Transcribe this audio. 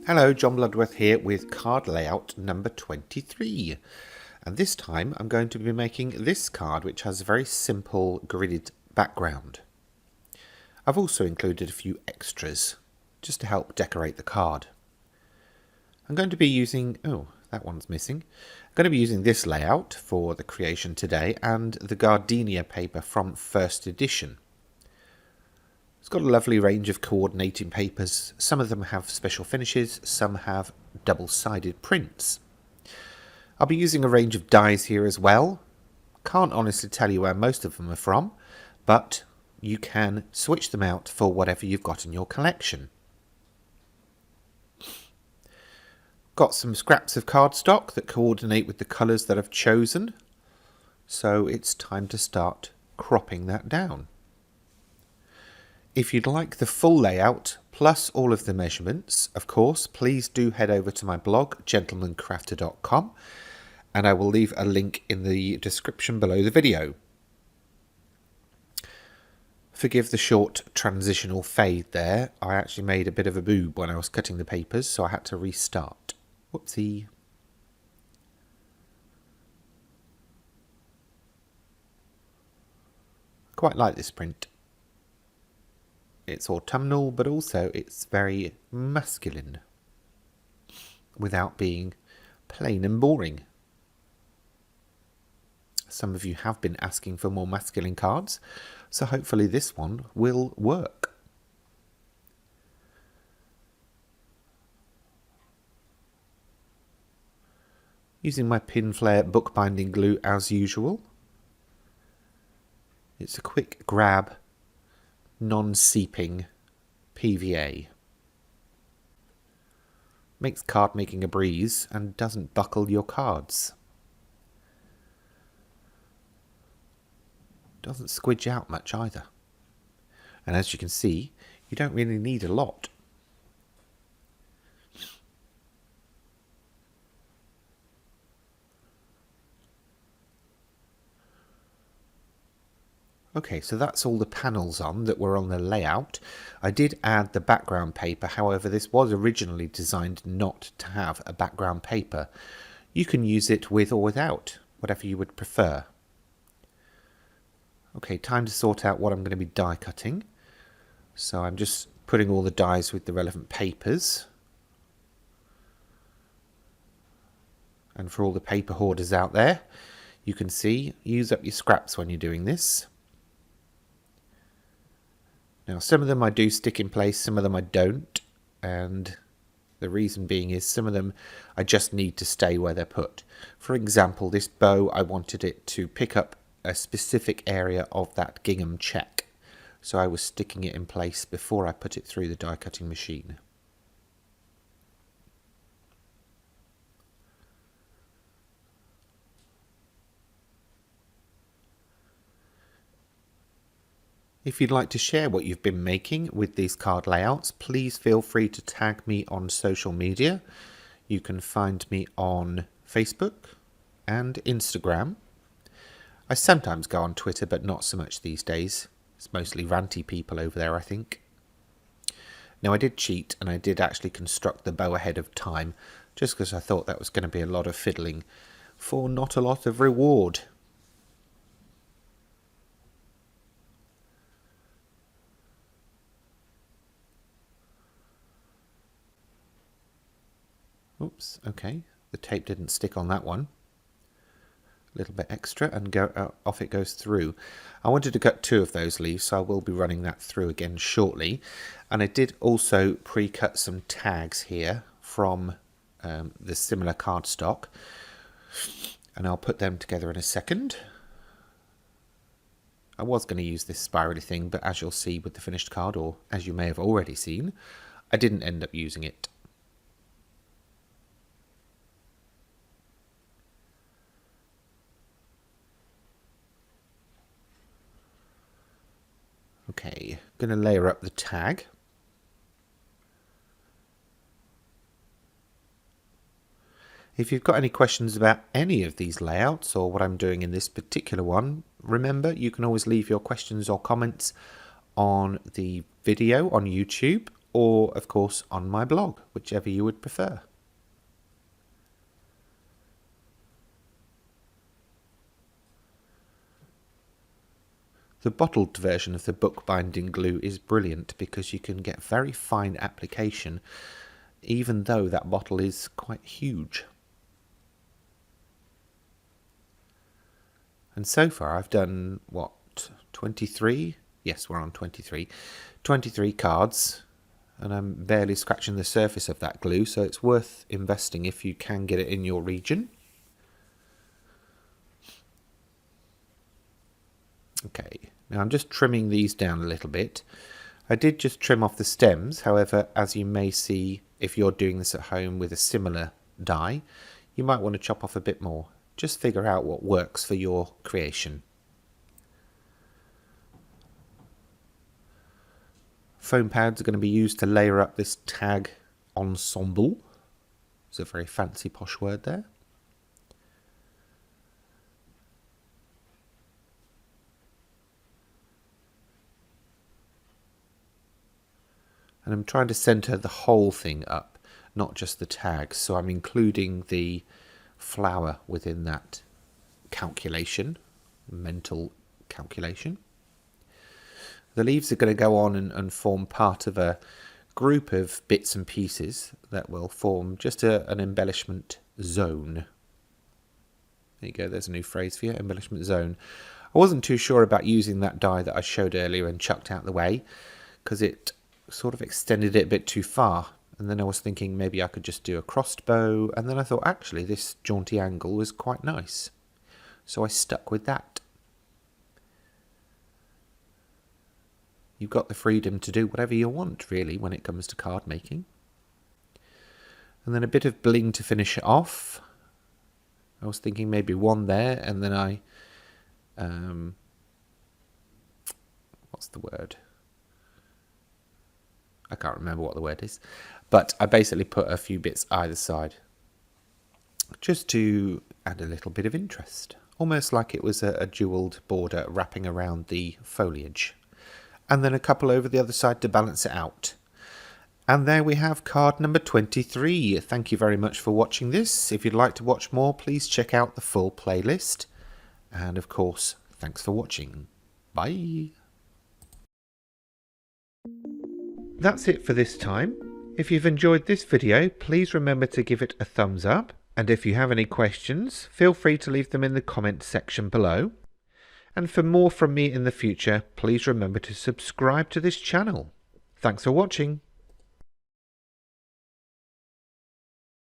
Hello, John Bloodworth here with card layout number 23. And this time I'm going to be making this card, which has a very simple gridded background. I've also included a few extras just to help decorate the card. I'm going to be using, that one's missing. I'm going to be using this layout for the creation today and the Gardenia paper from first edition. It's got a lovely range of coordinating papers. Some of them have special finishes, some have double-sided prints. I'll be using a range of dies here as well. Can't honestly tell you where most of them are from, but you can switch them out for whatever you've got in your collection. Got some scraps of cardstock that coordinate with the colours that I've chosen, so it's time to start cropping that down. If you'd like the full layout, plus all of the measurements, of course, please do head over to my blog, gentlemancrafter.com, and I will leave a link in the description below the video. Forgive the short transitional fade there. I actually made a bit of a boob when I was cutting the papers, so I had to restart. Whoopsie. Quite like this print. It's autumnal, but also it's very masculine, without being plain and boring. Some of you have been asking for more masculine cards, so hopefully this one will work. Using my Pinflair bookbinding glue as usual. It's a quick grab, non-seeping PVA. Makes card making a breeze and doesn't buckle your cards. Doesn't squidge out much either. And as you can see, you don't really need a lot. Okay, so that's all the panels on that were on the layout. I did add the background paper, however this was originally designed not to have a background paper. You can use it with or without, whatever you would prefer. Okay, time to sort out what I'm going to be die cutting. So I'm just putting all the dies with the relevant papers. And for all the paper hoarders out there, you can see, use up your scraps when you're doing this. Now some of them I do stick in place, some of them I don't, and the reason being is some of them I just need to stay where they're put. For example, this bow, I wanted it to pick up a specific area of that gingham check, so I was sticking it in place before I put it through the die cutting machine. If you'd like to share what you've been making with these card layouts, please feel free to tag me on social media. You can find me on Facebook and Instagram. I sometimes go on Twitter, but not so much these days. It's mostly ranty people over there, I think. Now I did cheat and I did actually construct the bow ahead of time, just because I thought that was going to be a lot of fiddling for not a lot of reward. Oops, okay, the tape didn't stick on that one. A little bit extra and off it goes through. I wanted to cut 2 of those leaves, so I will be running that through again shortly. And I did also pre-cut some tags here from the similar cardstock, and I'll put them together in a second. I was going to use this spirally thing, but as you'll see with the finished card, or as you may have already seen, I didn't end up using it. Okay, going to layer up the tag. If you've got any questions about any of these layouts or what I'm doing in this particular one, remember you can always leave your questions or comments on the video on YouTube, or of course on my blog, whichever you would prefer. The bottled version of the bookbinding glue is brilliant because you can get very fine application even though that bottle is quite huge. And so far I've done, what, 23? Yes, we're on 23. 23 cards, and I'm barely scratching the surface of that glue, so it's worth investing if you can get it in your region. Okay, now I'm just trimming these down a little bit. I did just trim off the stems, however, as you may see, if you're doing this at home with a similar die, you might want to chop off a bit more. Just figure out what works for your creation. Foam pads are going to be used to layer up this tag ensemble. It's a very fancy posh word there. And I'm trying to center the whole thing up, not just the tags. So I'm including the flower within that calculation, mental calculation. The leaves are going to go on and form part of a group of bits and pieces that will form just an embellishment zone. There you go, there's a new phrase for you, embellishment zone. I wasn't too sure about using that die that I showed earlier and chucked out the way because it sort of extended it a bit too far, and then I was thinking maybe I could just do a crossed bow, and then I thought actually this jaunty angle was quite nice, so I stuck with that. You've got the freedom to do whatever you want really when it comes to card making. And then a bit of bling to finish it off. I was thinking maybe one there, and then I what's the word? I can't remember what the word is, but I basically put a few bits either side just to add a little bit of interest, almost like it was a jewelled border wrapping around the foliage, and then a couple over the other side to balance it out. And there we have card number 23. Thank you very much for watching this. If you'd like to watch more, please check out the full playlist, and of course, thanks for watching. Bye. That's it for this time. If you've enjoyed this video, please remember to give it a thumbs up, and if you have any questions, feel free to leave them in the comments section below. And for more from me in the future, please remember to subscribe to this channel. Thanks for watching.